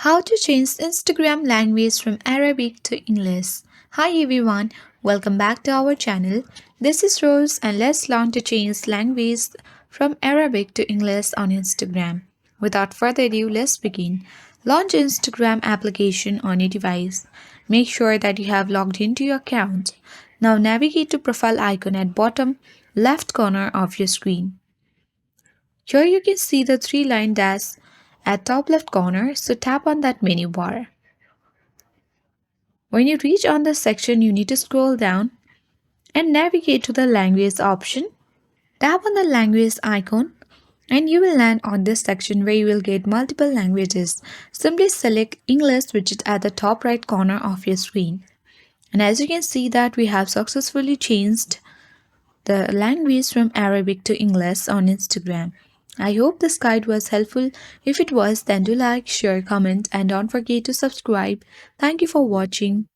How to change Instagram language from Arabic to English. Hi everyone, welcome back to our channel. This is Rose and let's learn to change language from Arabic to English on Instagram. Without further ado, let's begin. Launch Instagram application on your device. Make sure that you have logged into your account. Now navigate to profile icon at bottom left corner of your screen. Here you can see the three-line dash at top left corner, so tap on that menu bar. When you reach on this section, you need to scroll down and navigate to the language option. Tap on the language icon and you will land on this section where you will get multiple languages. Simply select English, which is at the top right corner of your screen. And as you can see that we have successfully changed the language from Arabic to English on Instagram. I hope this guide was helpful. If it was, then do like, share, comment, and don't forget to subscribe. Thank you for watching.